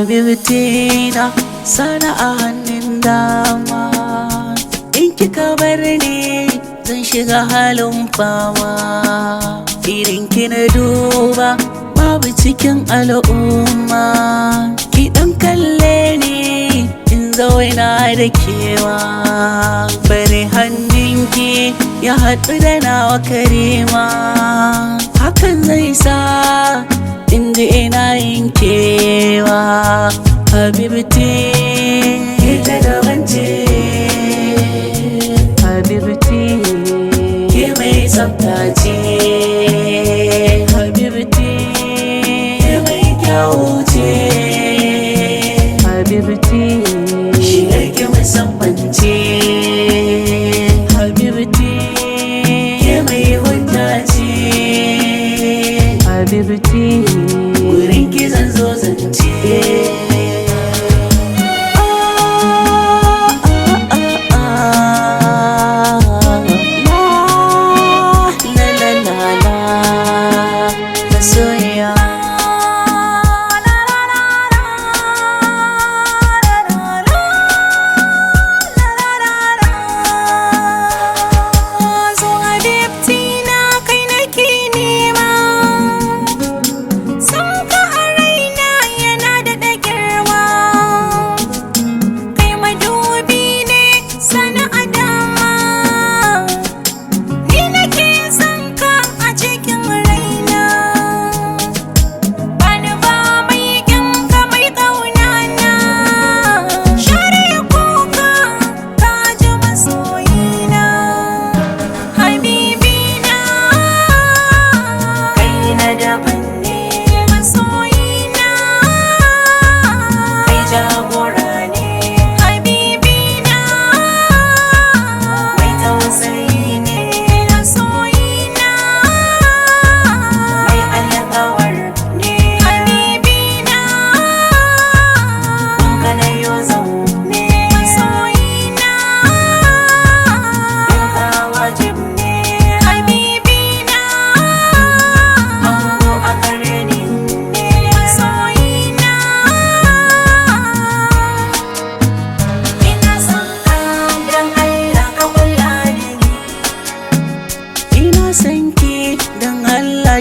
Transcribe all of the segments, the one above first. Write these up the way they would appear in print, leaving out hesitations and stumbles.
Habibti na sana a hannun dama, in kika bar ni zan shiga halin fama. Irin ki na duba babu cikin al'umma, ki dan kalle ni in zauna da kewa. Bari hannunki ya haɗu da nawa karima, hakan zai sa inda ina yin kewa. Habibti ita daban ce, Habibti ke mai tsafta ce, Habibti ke mai kyau ce, Habibti shigar ki musamman ce, Habibti ke mai hujja ce, Habibti wurin ki zan zo zance.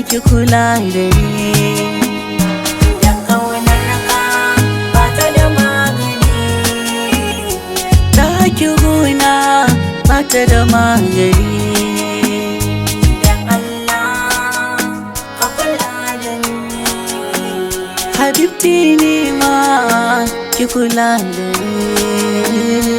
Ki kula da ni, dan ƙaunar ka ba ta da magani, da ki guna ba ta da magani. Dan Allah ka kula da ni, Habibti ni ma ki kula da ni.